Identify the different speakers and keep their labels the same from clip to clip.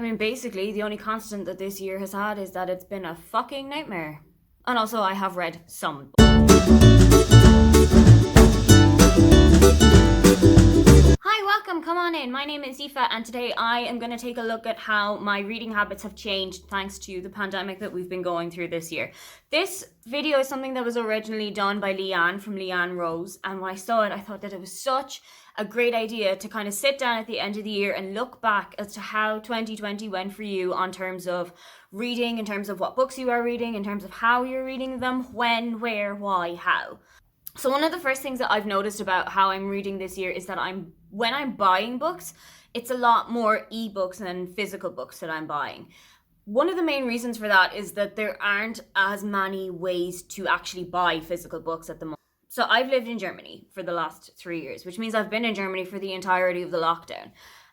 Speaker 1: I mean, basically, the only constant that this year has had is that it's been a fucking nightmare. And also, I have read some Hi, welcome, come on in. My name is Aoife, and today I am going to take a look at how my reading habits have changed thanks to the pandemic that we've been going through this year. This video is something that was originally done by Leanne from Leanne Rose, and when I saw it, I thought that it was such a great idea to kind of sit down at the end of the year and look back as to how 2020 went for you on terms of reading, in terms of what books you are reading, in terms of how you're reading them, when, where, why, how. So one of the first things that I've noticed about how I'm reading this year is that when I'm buying books, it's a lot more ebooks than physical books that I'm buying. One of the main reasons for that is that there aren't as many ways to actually buy physical books at the moment. So I've lived in Germany for the last 3 years, which means I've been in Germany for the entirety of the lockdown.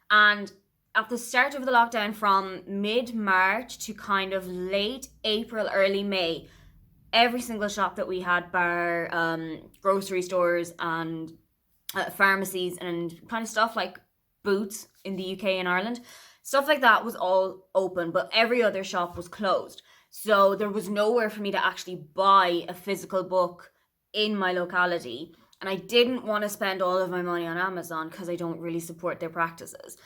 Speaker 1: And at the start of the lockdown, from mid-March to kind of late April, early May, every single shop that we had, bar grocery stores and pharmacies and kind of stuff like Boots in the UK and Ireland, stuff like that was all open, but every other shop was closed. So there was nowhere for me to actually buy a physical book in my locality. And I didn't want to spend all of my money on Amazon because I don't really support their practices.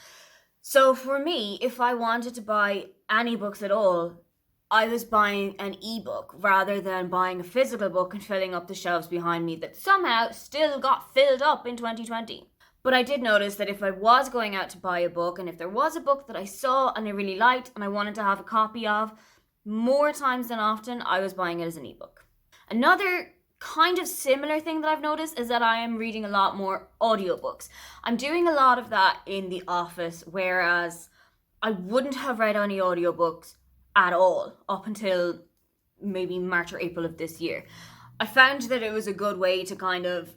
Speaker 1: So for me, if I wanted to buy any books at all, I was buying an ebook rather than buying a physical book and filling up the shelves behind me that somehow still got filled up in 2020. But I did notice that if I was going out to buy a book, and if there was a book that I saw and I really liked and I wanted to have a copy of, more times than often, I was buying it as an ebook. Another kind of similar thing that I've noticed is that I am reading a lot more audiobooks. I'm doing a lot of that in the office, whereas I wouldn't have read any audiobooks at all up until maybe March or April of this year. I found that it was a good way to kind of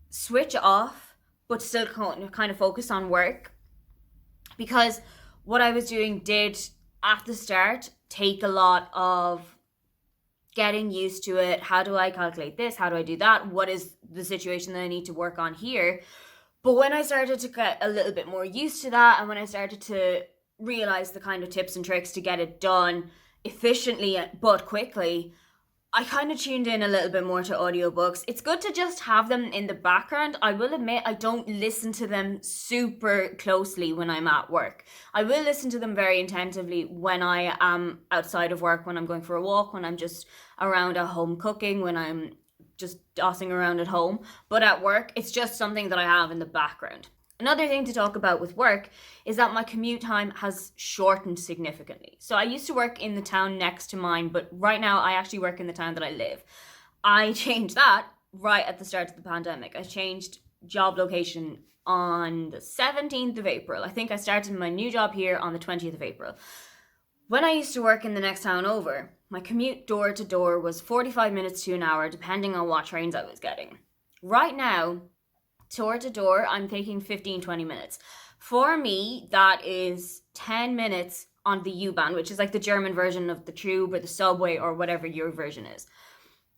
Speaker 1: switch off but still kind of focus on work, because what I was doing did at the start take a lot of getting used to it. How do I calculate this? How do I do that? What is the situation that I need to work on here? But when I started to get a little bit more used to that, and when I started to realize the kind of tips and tricks to get it done efficiently but quickly, I kind of tuned in a little bit more to audiobooks. It's good to just have them in the background. I will admit I don't listen to them super closely when I'm at work. I will listen to them very attentively when I am outside of work, when I'm going for a walk, when I'm just around at home cooking, when I'm just dossing around at home. But at work, it's just something that I have in the background. Another thing to talk about with work is that my commute time has shortened significantly. So I used to work in the town next to mine, but right now I actually work in the town that I live. I changed that right at the start of the pandemic. I changed job location on the 17th of April. I think I started my new job here on the 20th of April. When I used to work in the next town over, my commute door to door was 45 minutes to an hour, depending on what trains I was getting. Right now, door to door, I'm taking 15-20 minutes. For me, that is 10 minutes on the U-Bahn, which is like the German version of the tube or the subway or whatever your version is.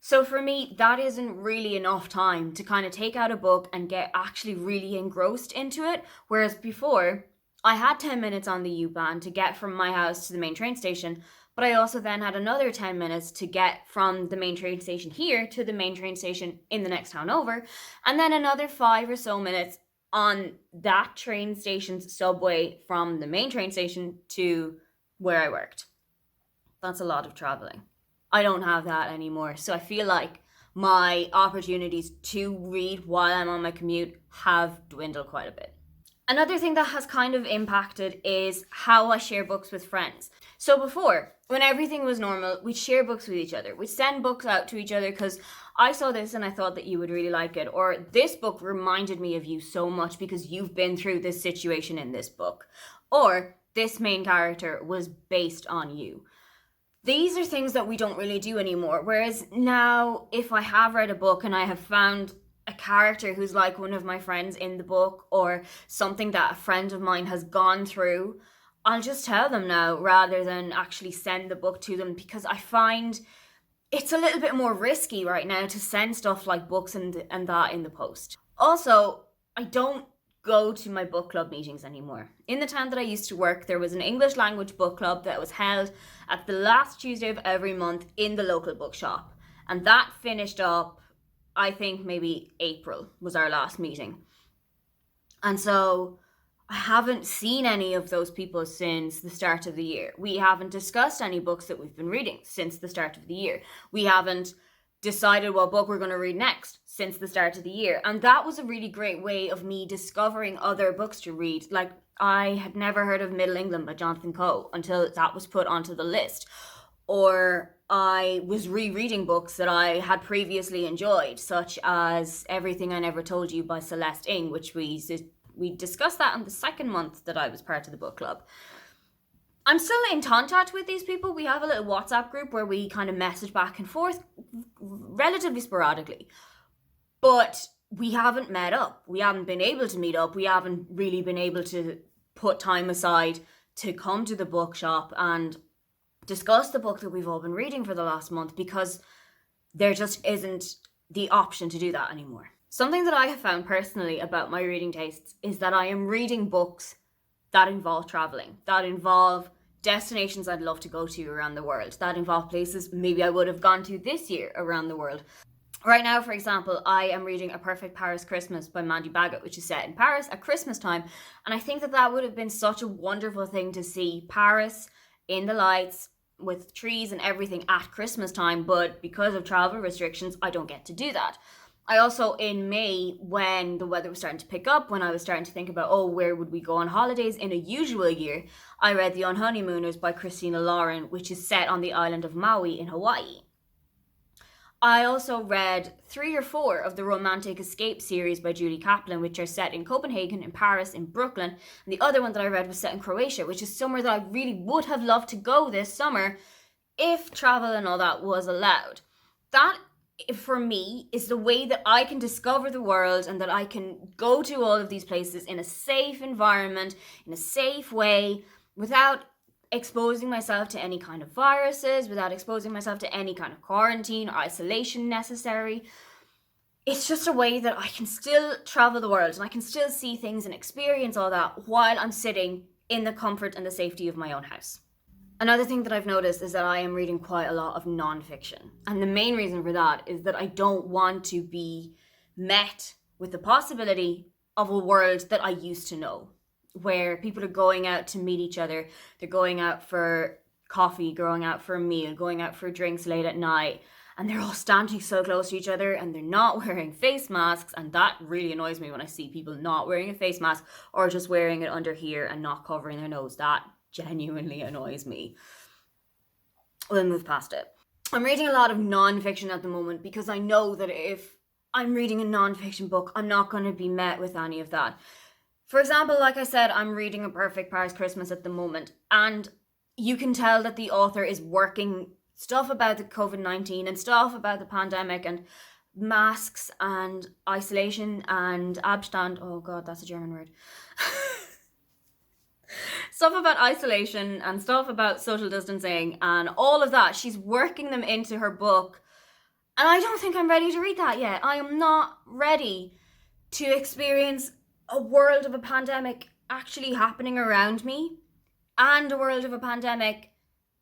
Speaker 1: So for me, that isn't really enough time to kind of take out a book and get actually really engrossed into it. Whereas before, I had 10 minutes on the U-Bahn to get from my house to the main train station, but I also then had another 10 minutes to get from the main train station here to the main train station in the next town over, and then another 5 or so minutes on that train station's subway from the main train station to where I worked. That's a lot of traveling. I don't have that anymore, so I feel like my opportunities to read while I'm on my commute have dwindled quite a bit. Another thing that has kind of impacted is how I share books with friends. So before, when everything was normal, we'd share books with each other. We'd send books out to each other because I saw this and I thought that you would really like it. Or this book reminded me of you so much because you've been through this situation in this book. Or this main character was based on you. These are things that we don't really do anymore. Whereas now, if I have read a book and I have found a character who's like one of my friends in the book, or something that a friend of mine has gone through, I'll just tell them now rather than actually send the book to them, because I find it's a little bit more risky right now to send stuff like books and that in the post. Also, I don't go to my book club meetings anymore. In the town that I used to work, there was an English language book club that was held at the last Tuesday of every month in the local bookshop. And that finished up, I think maybe April was our last meeting. And so I haven't seen any of those people since the start of the year. We haven't discussed any books that we've been reading since the start of the year. We haven't decided what book we're going to read next since the start of the year. And that was a really great way of me discovering other books to read. Like, I had never heard of Middle England by Jonathan Coe until that was put onto the list. Or I was rereading books that I had previously enjoyed, such as Everything I Never Told You by Celeste Ng, which we discussed that in the second month that I was part of the book club. I'm still in contact with these people. We have a little WhatsApp group where we kind of message back and forth relatively sporadically. But we haven't met up. We haven't been able to meet up. We haven't really been able to put time aside to come to the bookshop and discuss the book that we've all been reading for the last month, because there just isn't the option to do that anymore. Something that I have found personally about my reading tastes is that I am reading books that involve traveling, that involve destinations I'd love to go to around the world, that involve places maybe I would have gone to this year around the world. Right now, for example, I am reading A Perfect Paris Christmas by Mandy Baggett, which is set in Paris at Christmas time. And I think that would have been such a wonderful thing to see Paris in the lights with trees and everything at Christmas time. But because of travel restrictions, I don't get to do that. I also, in May, when the weather was starting to pick up, when I was starting to think about, where would we go on holidays in a usual year, I read The Unhoneymooners by Christina Lauren, which is set on the island of Maui in Hawaii. I also read 3 or 4 of the Romantic Escape series by Julie Kaplan, which are set in Copenhagen, in Paris, in Brooklyn. And the other one that I read was set in Croatia, which is somewhere that I really would have loved to go this summer if travel and all that was allowed. That, for me, is the way that I can discover the world and that I can go to all of these places in a safe environment, in a safe way, without exposing myself to any kind of viruses, without exposing myself to any kind of quarantine or isolation necessary. It's just a way that I can still travel the world and I can still see things and experience all that while I'm sitting in the comfort and the safety of my own house. Another thing that I've noticed is that I am reading quite a lot of nonfiction. And the main reason for that is that I don't want to be met with the possibility of a world that I used to know, where people are going out to meet each other, they're going out for coffee, going out for a meal, going out for drinks late at night, and they're all standing so close to each other and they're not wearing face masks. And that really annoys me when I see people not wearing a face mask or just wearing it under here and not covering their nose. That genuinely annoys me. We'll move past it. I'm reading a lot of non-fiction at the moment because I know that if I'm reading a non-fiction book, I'm not going to be met with any of that. For example, like I said, I'm reading A Perfect Paris Christmas at the moment, and you can tell that the author is working stuff about the COVID-19 and stuff about the pandemic and masks and isolation and Abstand. Oh God, that's a German word. Stuff about isolation and stuff about social distancing and all of that. She's working them into her book. And I don't think I'm ready to read that yet. I am not ready to experience a world of a pandemic actually happening around me and a world of a pandemic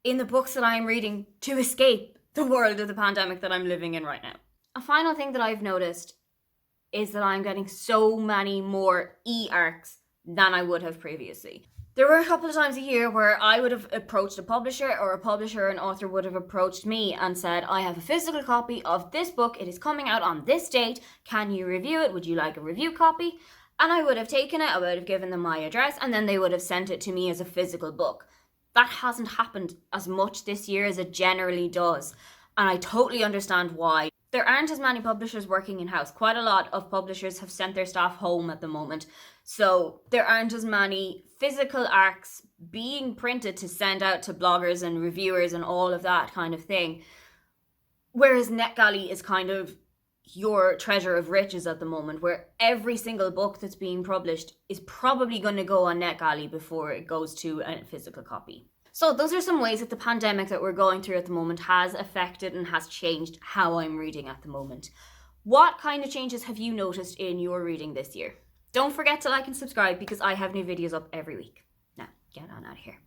Speaker 1: in the books that I'm reading to escape the world of the pandemic that I'm living in right now. A final thing that I've noticed is that I'm getting so many more e-arcs than I would have previously. There were a couple of times a year where I would have approached a publisher, or a publisher or an author would have approached me and said, I have a physical copy of this book. It is coming out on this date. Can you review it? Would you like a review copy? And I would have taken it, I would have given them my address, and then they would have sent it to me as a physical book. That hasn't happened as much this year as it generally does. And I totally understand why. There aren't as many publishers working in-house. Quite a lot of publishers have sent their staff home at the moment. So there aren't as many physical arcs being printed to send out to bloggers and reviewers and all of that kind of thing. Whereas NetGalley is kind of your treasure of riches at the moment, where every single book that's being published is probably going to go on NetGalley before it goes to a physical copy. So those are some ways that the pandemic that we're going through at the moment has affected and has changed how I'm reading at the moment. What kind of changes have you noticed in your reading this year? Don't forget to like and subscribe because I have new videos up every week. Now, get on out of here.